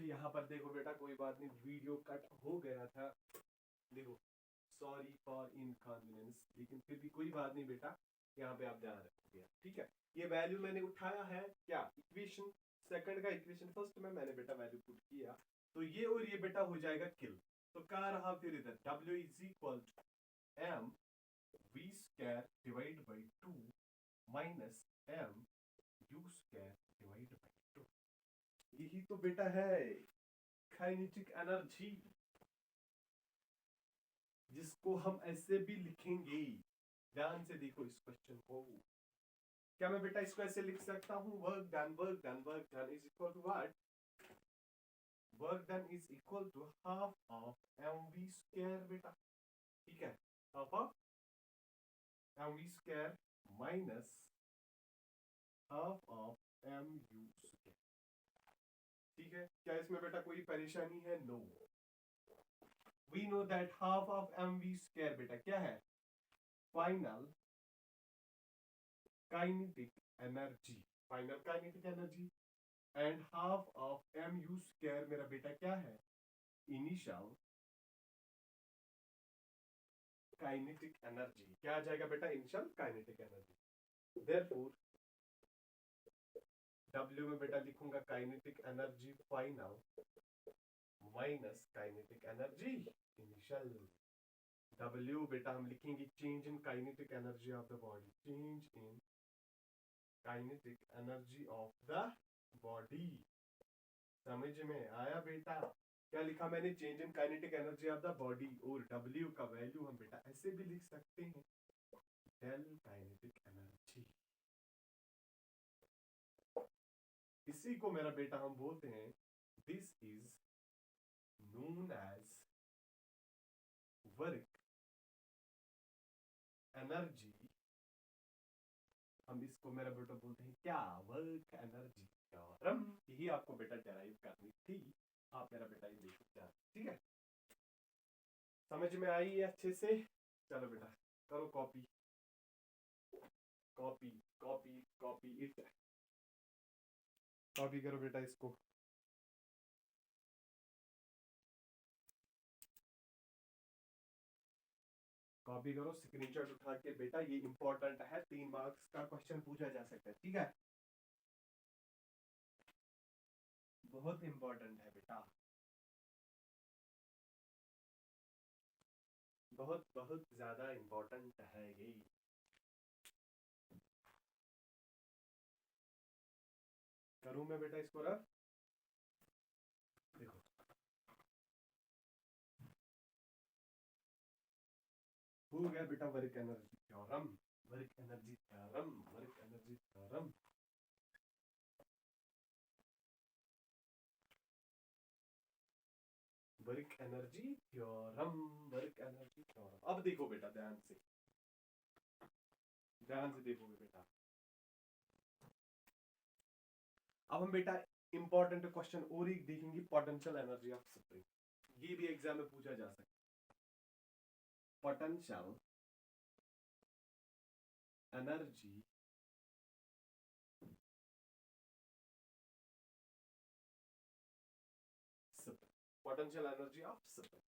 यहाँ पर देखो बेटा, कोई बात नहीं, वीडियो कट हो गया था। देखो, सॉरी फॉर इनकन्वीनियंस, लेकिन फिर भी कोई बात नहीं बेटा, यहाँ पे आप ध्यान रखोगे, ठीक है। ये वैल्यू मैंने उठाया है क्या, इक्वेशन सेकंड का इक्वेशन फर्स्ट में मैंने बेटा वैल्यू पुट किया, तो ये और ये बेटा हो जाएगा किल। तो क्या रहा फिर इधर, W is equal to m v square divide by 2 minus m u square divide by 2। यही तो बेटा है काइनेटिक एनर्जी, जिसको हम ऐसे भी लिखेंगे। ध्यान से देखो इस क्वेश्चन को। क्या मैं बेटा इसको ऐसे लिख सकता हूं, work done, work done, work done is equal to what, work done is equal to half of m v square बेटा, ठीक है, half of m v square minus half of m u square, ठीक है। क्या इसमें बेटा कोई परेशानी है, no. We know that half of m v square बेटा क्या है, final kinetic energy, final kinetic energy, and half of m u square मेरा बेटा क्या है, इनिशियल काइनेटिक एनर्जी। क्या आ जाएगा बेटा, initial kinetic energy. Therefore W में बेटा लिखूंगा kinetic energy final minus kinetic energy initial. W बेटा हम लिखेंगे change in kinetic energy of the body, change in kinetic energy of the body. समझ में आया बेटा, क्या लिखा मैंने, change in kinetic energy of the body, और W का वैल्यू हम बेटा ऐसे भी लिख सकते हैं, डेल काइनेटिक एनर्जी। इसी को मेरा बेटा हम बोलते हैं, this is known as work energy. हम इसको मेरा बेटा बोलते हैं क्या, वर्क एनर्जी थ्योरम। यही आपको बेटा डेराइव करनी थी, आप मेरा बेटा ये देखो, ठीक है। समझ में आई है अच्छे से, चलो बेटा करो copy, copy copy copy it, copy करो बेटा इसको। कॉपी करो, स्क्रीनशॉट उठा के बेटा, ये इंपॉर्टेंट है, 3 मार्क्स का क्वेश्चन पूछा जा सकता है, ठीक है, बहुत इंपॉर्टेंट है बेटा, बहुत बहुत ज्यादा इंपॉर्टेंट है ये। करूं मैं बेटा इसको रफ, देखो हो गया बेटा, work energy theorem, work energy theorem, work energy theorem. Work energy theorem, work energy theorem. अब देखो बेटा ध्यान से, ध्यान से देखोगे बेटा। अब हम बेटा इंपॉर्टेंट क्वेश्चन और एक देखेंगे, पोटेंशियल एनर्जी ऑफ स्प्रिंग। ये भी एग्जाम में पूछा जा सकता है, potential energy potential energy of spring.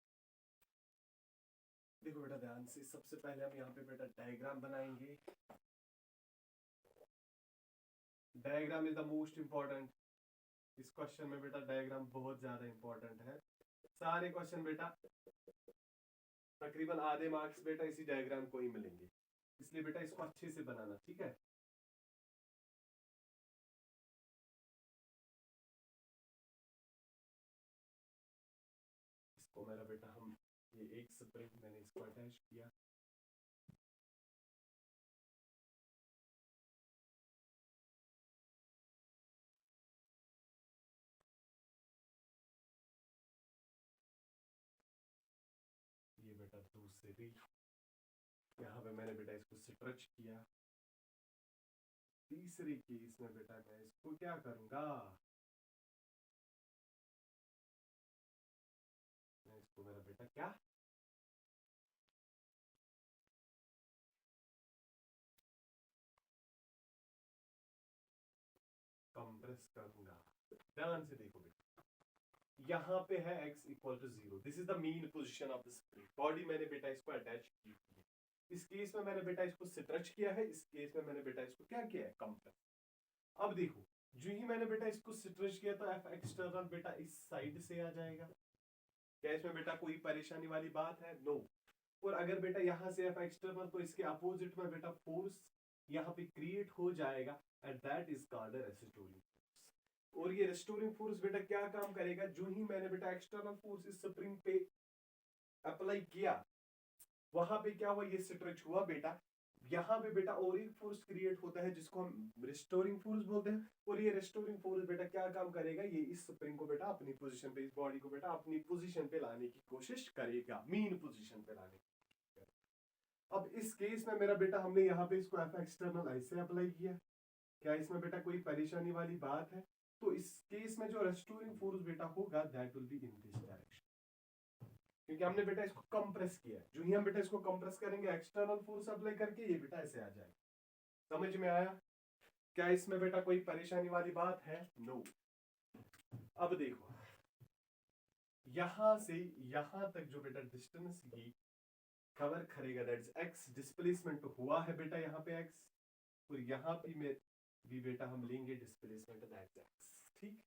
देखो बेटा ध्यान से, सबसे पहले हम यहाँ पे बेटा डायग्राम बनाएंगे। Diagram is the most important, इस क्वेश्चन में बेटा डायग्राम बहुत ज्यादा इंपॉर्टेंट है। सारे क्वेश्चन बेटा तकरीबन आधे मार्क्स बेटा इसी डायग्राम को ही मिलेंगे, इसलिए बेटा इसको अच्छे से बनाना, ठीक है। इसको मेरा बेटा हम, ये एक स्प्रिंग मैंने इसको अटैच किया, ये बेटा दूसरी, यहाँ पे मैंने बेटा इसको स्ट्रेच किया। तीसरी केस में बेटा मैं इसको क्या करूंगा, मैं इसको मेरा बेटा क्या, कंप्रेस करूंगा। ध्यान से देखो बेटा, यहाँ पे है x equal to 0, this is the mean position of the spring. Body मैंने बेटा इसको अटैच की है, इस केस में मैंने बेटा इसको स्ट्रेच किया है, इस केस में मैंने बेटा इसको क्या किया है, कंप्रेस। अब देखो जो ही मैंने बेटा इसको स्ट्रेच किया तो एफ एक्सटर्नल बेटा इस साइड से आ जाएगा। क्या इसमें बेटा कोई परेशानी वाली बात है? नो। और अगर बेटा यहाँ से एफ एक्सटर्नल तो इसके अपोजिट में बेटा फोर्स यहाँ पे क्रिएट हो जाएगा and that is called restoring force. और ये रेस्टोरिंग फोर्स बेटा क्या काम करेगा, जो ही मैंने बेटा एक्सटर्नल फोर्स इस स्प्रिंग पे अप्लाई किया, वहां पे क्या हुआ, ये स्ट्रेच हुआ बेटा, यहाँ पे बेटा और एक फोर्स क्रिएट होता है जिसको हम रिस्टोरिंग फोर्स बोलते हैं। और ये रिस्टोरिंग फोर्स बेटा क्या काम करेगा, ये इस स्प्रिंग को बेटा अपनी पोजीशन पे, इस बॉडी को बेटा अपनी पोजीशन पे लाने की कोशिश करेगा, मीन पोजीशन पे लाने की। अब इस केस में मेरा बेटा हमने यहाँ पे इसको एफ एक्सटर्नल ऐसे अप्लाई किया, क्या इसमें बेटा कोई परेशानी वाली बात है? तो इस केस में जो रेस्टोरिंग फोर्स बेटा होगा that will be in this direction, क्योंकि हमने बेटा इसको कंप्रेस किया। जो ही हम बेटा इसको कंप्रेस करेंगे एक्सटर्नल फोर्स अप्लाई करके, ये बेटा ऐसे आ जाएगा। समझ में आया? क्या इसमें बेटा कोई परेशानी वाली बात है? नो। अब देखो यहां से यहां तक जो बेटा डिस्टेंस की कवर करेगा दैट इज एक्स, डिस्प्लेसमेंट हुआ है बेटा यहाँ पे एक्स, और यहाँ पे में भी बेटा हम लेंगे डिस्प्लेसमेंट दैट इज एक्स। ठीक,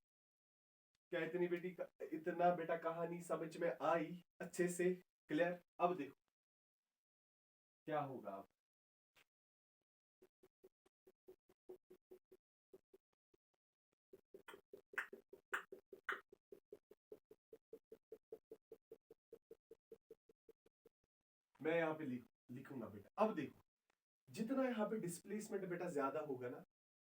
क्या इतना बेटा कहानी समझ में आई अच्छे से? क्लियर? अब देखो क्या होगा। अब मैं यहाँ पे लिखूंगा बेटा। अब देखो जितना यहाँ पे डिस्प्लेसमेंट बेटा ज्यादा होगा ना,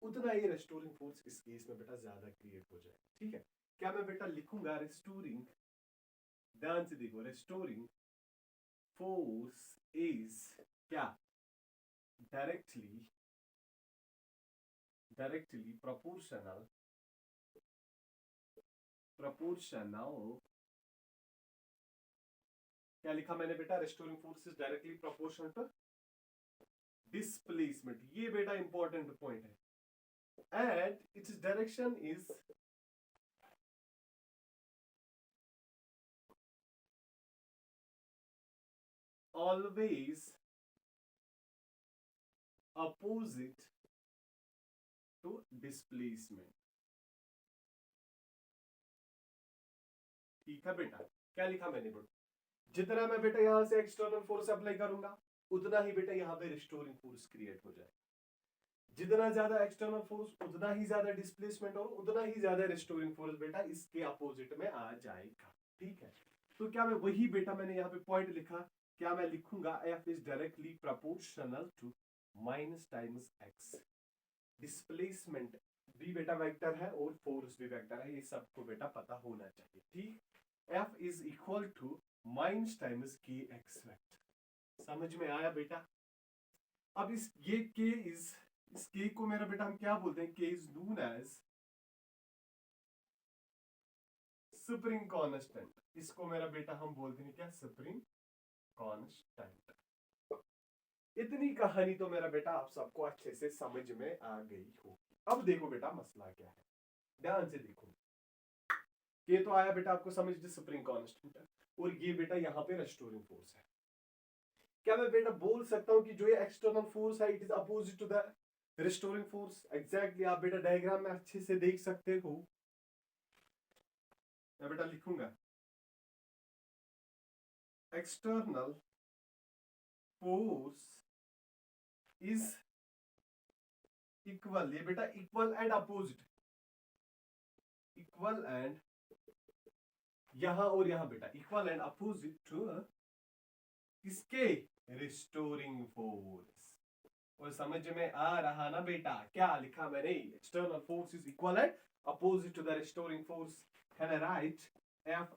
उतना ये रेस्टोरिंग फोर्स इस केस में बेटा ज्यादा क्रिएट हो जाएगा। ठीक है, क्या मैं बेटा लिखूंगा रेस्टोरिंग, ध्यान से देखो, रेस्टोरिंग फोर्स इज क्या, डायरेक्टली प्रोपोर्शनल क्या लिखा मैंने बेटा, restoring force is directly proportional to displacement. ये बेटा इंपॉर्टेंट पॉइंट है, and its direction is always opposite to displacement. ठीक है बेटा, क्या लिखा मैंने बेटा, जितना मैं बेटा यहां से एक्सटर्नल फोर्स अप्लाई करूंगा, उतना ही बेटा यहाँ पे रिस्टोरिंग फोर्स क्रिएट हो जाएगा। जितना ज्यादा एक्सटर्नल फोर्स उतना ही ज्यादा डिस्प्लेसमेंट, और उतना ही ज्यादा रिस्टोरिंग फोर्स बेटा इसके अपोजिट में आ जाएगा। ठीक है, तो क्या मैं वही बेटा मैंने यहाँ पे पॉइंट लिखा, क्या मैं लिखूंगा F is directly proportional to minus times x. Displacement भी बेटा वेक्टर है और फोर्स भी वेक्टर है, ये सबको बेटा पता होना चाहिए। ठीक, F is equal to minus times k x vector. समझ में आया बेटा? अब इस के को मेरा बेटा हम क्या बोलते हैं, k is known as spring constant. इसको मेरा बेटा हम बोलते हैं क्या, स्प्रिंग कांस्टेंट। इतनी कहानी तो मेरा बेटा आप सबको अच्छे से समझ में आ गई होगी। अब देखो बेटा मसला क्या है, ध्यान से देखो। ये तो आया बेटा आपको समझ, स्प्रिंग कांस्टेंट है, और ये बेटा यहाँ पे रेस्टोरिंग फोर्स है। क्या मैं बेटा बोल सकता हूं कि जो ये एक्सटर्नल फोर्स है it is opposite to the restoring force? Exactly, आप बेटा डायग्राम में अच्छे से देख सकते हो। मैं बेटा लिखूंगा एक्सटर्नल फोर्स इज इक्वल, ये बेटा equal and opposite, equal and यहां और यहां बेटा इक्वल एंड अपोजिट टू किसके, रिस्टोरिंग फोर्स। और समझ में आ रहा ना बेटा, क्या लिखा मैंने, external force is equal and opposite to the restoring force. Can I write F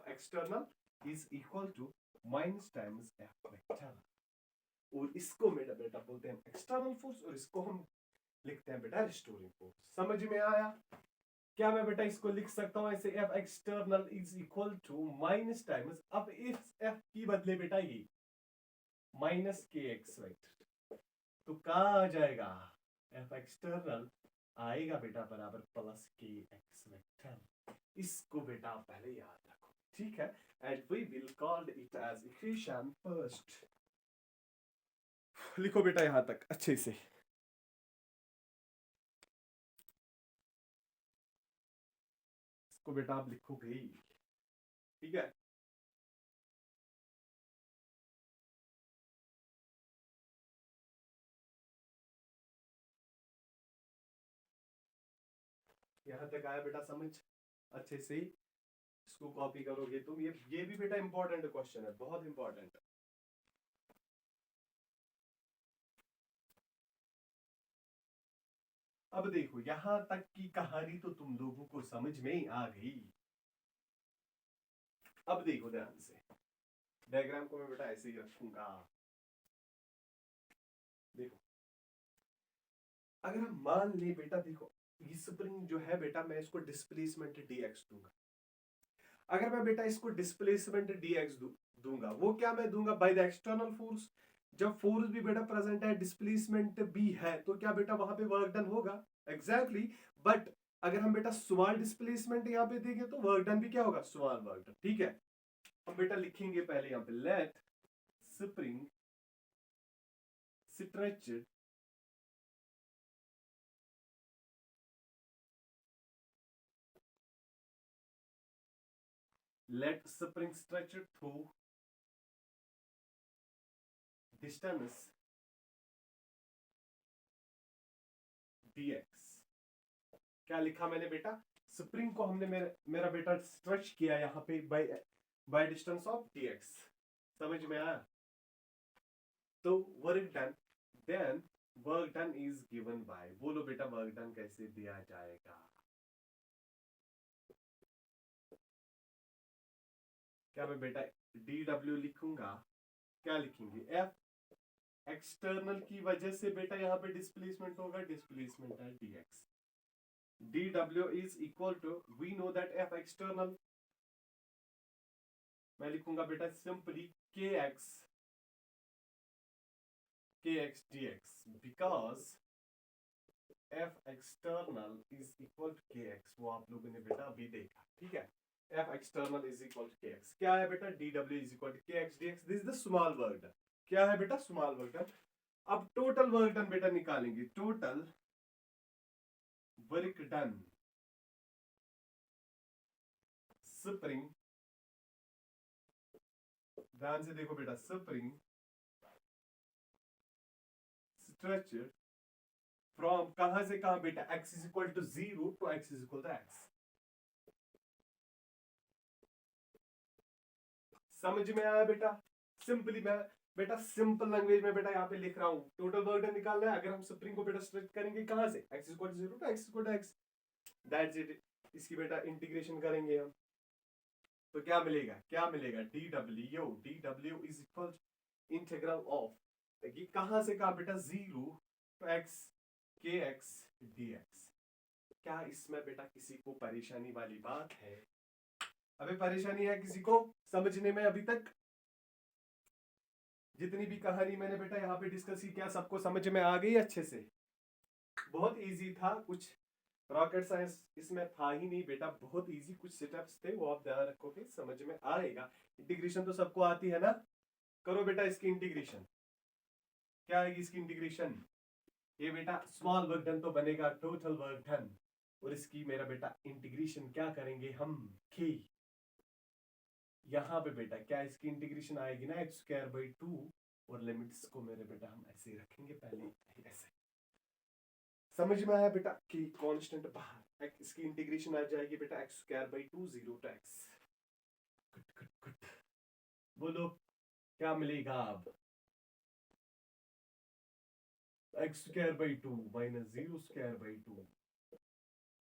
external is equal to minus times F vector. और इसको मेरा बेटा बोलते हैं एक्सटर्नल फोर्स, और इसको हम लिखते हैं बेटा रिस्टोरिंग फोर्स। समझ में आया? क्या मैं बेटा इसको लिख सकता हूं ऐसे, F external is equal to minus times, अब इस एफ की बदले बेटा ये माइनस के एक्स वेक्टर, तो कहा आ जाएगा एफ एक्सटर्नल आएगा बेटा बराबर प्लस के एक्स वेक्टर। इसको बेटा पहले याद रखो, ठीक है। And we will call it as equation first. लिखो बेटा यहां तक अच्छे से। इसको बेटा आप लिखोगे, ठीक है। यहां तक आया बेटा समझ अच्छे से। इसको कॉपी करोगे तुम, ये भी बेटा इंपॉर्टेंट क्वेश्चन है, बहुत इंपॉर्टेंट। अब देखो यहां तक की कहानी तो तुम लोगों को समझ में आ गई। अब देखो ध्यान से, डायग्राम को मैं बेटा ऐसे ही रखूंगा। देखो अगर हम मान ले बेटा, देखो ये स्प्रिंग जो है बेटा, मैं इसको डिस्प्लेसमेंट dx दूंगा। अगर मैं बेटा इसको डिस्प्लेसमेंट dx दूंगा, वो क्या मैं दूंगा बाय द एक्सटर्नल फोर्स। जब फोर्स भी बेटा प्रेजेंट है, डिस्प्लेसमेंट भी है, तो क्या बेटा वहां पे वर्क डन होगा? एग्जैक्टली बट अगर हम बेटा स्मॉल डिस्प्लेसमेंट यहाँ पे देंगे तो वर्क डन भी क्या होगा? स्मॉल वर्क डन, ठीक है। हम बेटा लिखेंगे पहले यहाँ पे let spring stretched let spring stretched through distance dx। क्या लिखा मैंने बेटा? स्प्रिंग को हमने मेरा बेटा स्ट्रेच किया यहाँ पे बाय डिस्टेंस ऑफ dx। समझ में आया? तो work done, then work done is given by, बोलो बेटा वर्क डन कैसे दिया जाएगा? क्या मैं बेटा dw लिखूंगा? क्या लिखेंगे? f एक्सटर्नल की वजह से बेटा यहाँ पे डिस्प्लेसमेंट होगा, डिस्प्लेसमेंट है dx। dw is equal to, we know that f external, मैं लिखूंगा बेटा simply kx dx, because f external is equal to kx। वो आप लोगों ने बेटा अभी देखा, ठीक है। f external is equal to kx, क्या है बेटा? dw is equal to kx dx। This is the small work done. क्या है बेटा? Small work done. अब टोटल वर्क डन बेटा निकालेंगे, टोटल वर्क डन स्प्रिंग, ध्यान से देखो बेटा, स्प्रिंग स्ट्रेच्ड फ्रॉम कहां से कहां बेटा? x is equal to 0 to x is equal to x। समझ में आया बेटा? सिंपली मैं बेटा सिंपल लैंग्वेज में बेटा यहाँ पे लिख रहा हूं, टोटल वर्क डन निकालना है। अगर हम स्प्रिंग को बेटा स्ट्रेच करेंगे कहां से? x is equal to 0 to x is equal to x, that's it. इसकी बेटा इंटीग्रेशन करेंगे हम, तो क्या मिलेगा? क्या मिलेगा? dw is equal integral of, ये कहां से कहा बेटा? 0 टू x kx dx। क्या इसमें बेटा किसी को परेशानी वाली बात है? अभी परेशानी है किसी को समझने में? अभी तक जितनी भी कहानी मैंने बेटा यहाँ पे डिस्कस की, क्या सबको समझ में आ गई अच्छे से? बहुत इजी था, कुछ रॉकेट साइंस इसमें था ही नहीं बेटा, बहुत इजी कुछ स्टेप्स थे, वो आप ध्यान रखोगे समझ में आएगा। इंटीग्रेशन तो सबको आती है ना? करो बेटा इसकी इंटीग्रेशन। क्या आएगी इसकी इंटीग्रेशन? ये बेटा स्मॉल वर्क डन तो बनेगा टोटल वर्क डन, और इसकी मेरा बेटा इंटीग्रेशन क्या करेंगे हम? कि यहाँ पे बेटा क्या इसकी इंटीग्रेशन आएगी ना एक्स स्क्वायर बाई 2, और लिमिट्स को मेरे बेटा हम ऐसे ही रखेंगे पहले ऐसे। समझ में आया बेटा कि कांस्टेंट बाहर, इसकी इंटीग्रेशन आ जाएगी बेटा x square by 2 0 to x. बोलो क्या मिलेगा? अब x square by 2 minus 0 square by 2,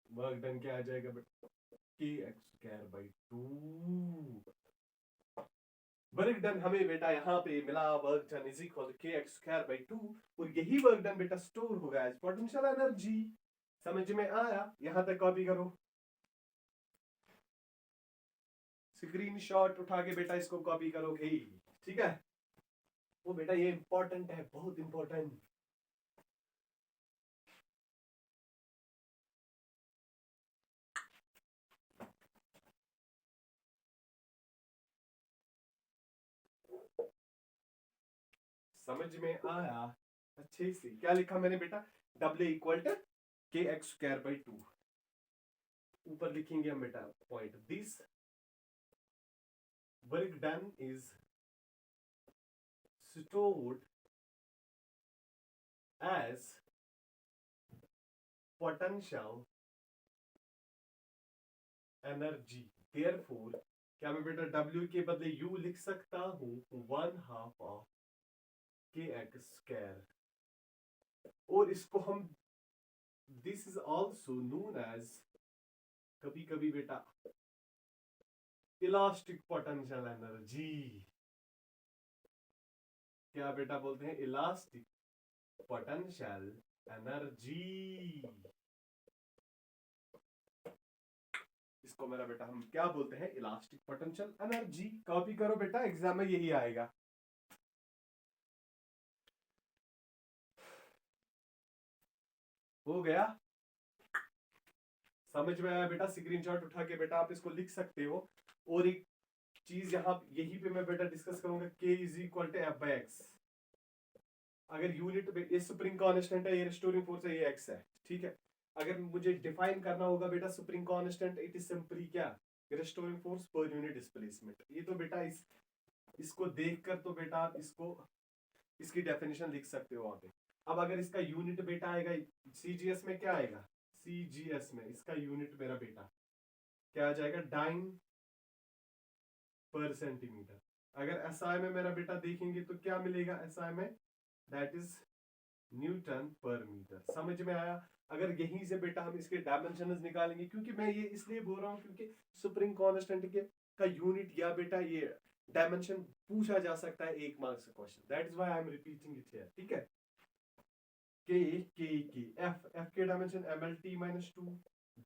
work done क्या आ जाएगा बेटा? कि x square by 2। Work done हमें बेटा यहाँ पे मिला, work done is equal to k x square by 2, और यही वर्क डन बेटा स्टोर होगा एज पोटेंशियल एनर्जी। समझ में आया? यहां तक कॉपी करो, स्क्रीनशॉट उठा के बेटा इसको कॉपी करोगे, ठीक है। वो बेटा ये इंपॉर्टेंट है, बहुत इंपॉर्टेंट। समझ में आया अच्छे से? क्या लिखा मैंने बेटा? W equal to kx²/2। ऊपर लिखेंगे हम बेटा point, this work done is stored as potential energy, therefore क्या मैं बेटा W के बदले U लिख सकता हूं 1/2 ऑफ kx²। और इसको हम this is also known as, कभी कभी बेटा, इलास्टिक पोटेंशियल एनर्जी। क्या बेटा बोलते हैं? Elastic potential energy. इसको मेरा बेटा हम क्या बोलते हैं? Elastic potential energy. कॉपी करो बेटा, एग्जाम में यही आएगा। हो गया? समझ में आया बेटा? स्क्रीनशॉट उठा के बेटा आप इसको लिख सकते हो। और एक चीज यहाँ यहीं पे मैं बेटा डिस्कस करूंगा, K is equal to F/x। अगर यूनिट में ये स्प्रिंग कांस्टेंट है, ये रिस्टोरिंग फोर्स है, ये x है, ठीक है। अगर मुझे डिफाइन करना होगा बेटा spring constant, it is simply क्या? Restoring force per unit displacement. ये तो बेटा इसको देखकर तो बेटा आप इसकी डेफिनेशन लिख सकते हो वहां पे। अब अगर इसका यूनिट बेटा आएगा सीजीएस में, क्या आएगा? सीजीएस में इसका यूनिट मेरा बेटा क्या आ जाएगा? डाइन पर सेंटीमीटर। अगर एसआई में मेरा बेटा देखेंगे तो क्या मिलेगा एसआई में? दैट इज न्यूटन पर मीटर। समझ में आया? अगर यहीं से बेटा हम इसके डायमेंशंस निकालेंगे, क्योंकि मैं ये इसलिए बोल रहा हूं क्योंकि स्प्रिंग कांस्टेंट के का यूनिट या बेटा ये डायमेंशन पूछा जा सकता है 1 मार्क्स का question. That is why I am repeating it here, ठीक है। के एफ के डायमेंशन mlt-2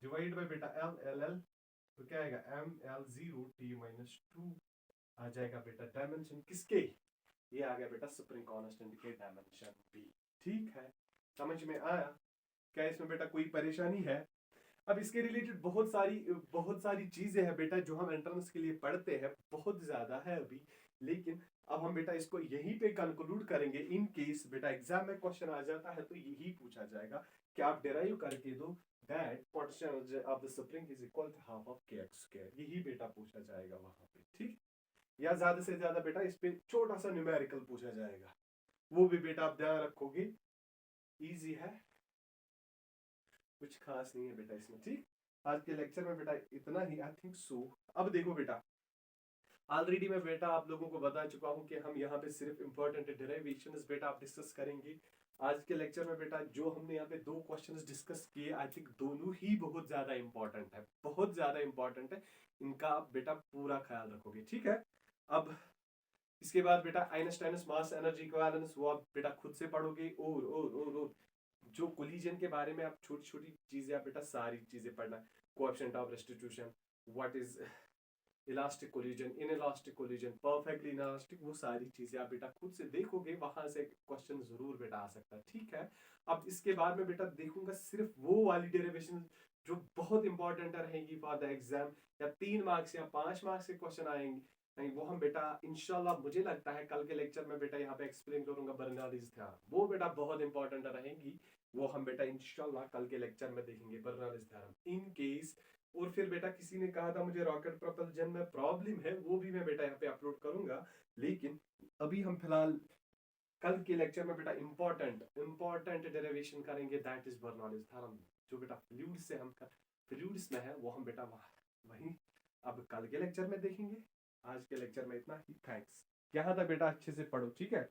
डिवाइड बाय बेटा l तो क्या आएगा? ml0t-2 आ जाएगा बेटा डायमेंशन किसके? ये आ गया बेटा स्प्रिंग कांस्टेंट के डायमेंशन भी। ठीक है, समझ में आया? क्या इसमें बेटा कोई परेशानी है? अब इसके रिलेटेड बहुत सारी चीजें हैं बेटा जो हम एंट्रेंस के लिए पढ़ते हैं, बहुत ज्यादा है अभी। लेकिन अब हम बेटा इसको यहीं पे कंक्लूड करेंगे। इन केस बेटा एग्जाम में क्वेश्चन आ जाता है तो यही पूछा जाएगा कि आप डिराइव करके दो that potential of the spring is equal to half of kx²। यही बेटा पूछा जाएगा वहां पे, ठीक। या ज्यादा से ज्यादा बेटा इस पे छोटा सा न्यूमेरिकल पूछा जाएगा, वो भी बेटा आप ध्यान रखोगे। इजी है, कुछ खास नहीं है बेटा इसमें, ठीक। आज के लेक्चर में बेटा इतना ही, आई थिंक सो। अब देखो बेटा, ऑलरेडी मैं बेटा आप लोगों को बता चुका हूं कि हम यहाँ पे सिर्फ इंपॉर्टेंट डेरिवेशंस बेटा आप डिस्कस करेंगे। आज के लेक्चर में बेटा जो हमने यहाँ पे 2 क्वेश्चंस डिस्कस किए, आई थिंक दोनों ही बहुत ज्यादा इंपॉर्टेंट है, बहुत ज्यादा इंपॉर्टेंट है। इनका आप बेटा पूरा ख्याल रखोगे, ठीक है। अब इसके बाद बेटा आइंस्टाइन्स मास एनर्जी इक्विवेलेंस, वो आप बेटा खुद से पढ़ोगे। और जो कोलिजन के बारे में आप छोटी छोटी चीजें आप बेटा सारी चीजें पढ़ना। Coefficient of restitution, what is elastic collision, inelastic collision, perfectly inelastic, वो सारी चीजें आप बेटा खुद से देखोगे, वहां से क्वेश्चन जरूर बेटा आ सकता है, ठीक है। अब इसके बाद में बेटा देखूंगा सिर्फ वो वाली डेरिवेशन जो बहुत इंपॉर्टेंट रहेंगी फॉर द एग्जाम, या 3 मार्क्स या 5 मार्क्स के क्वेश्चन आएंगे, नहीं वो हम बेटा इंशाल्लाह मुझे लगता है कल के लेक्चर में बेटा यहाँ पे एक्सप्लेन करूंगा बर्नौलीज थ्योरम, वो बेटा बहुत इंपॉर्टेंट रहेंगी। वो हम बेटा इंशाल्लाह कल के लेक्चर में देखेंगे बर्नौलीज थ्योरम। इन केस और फिर बेटा किसी ने कहा था मुझे रॉकेट प्रोपल्जन में प्रॉब्लम है, वो भी मैं बेटा यहाँ पे अपलोड करूंगा। लेकिन अभी हम फिलहाल कल के लेक्चर में बेटा इंपॉर्टेंट डेरिवेशन करेंगे, दैट इज बर्नौलीज थ्योरम, जो बेटा फ्लूइड्स में है, वो हम बेटा वही अब कल के लेक्चर में देखेंगे। आज के लेक्चर में इतना ही, थैंक्स। यहाँ तक बेटा अच्छे से पढ़ो, ठीक है।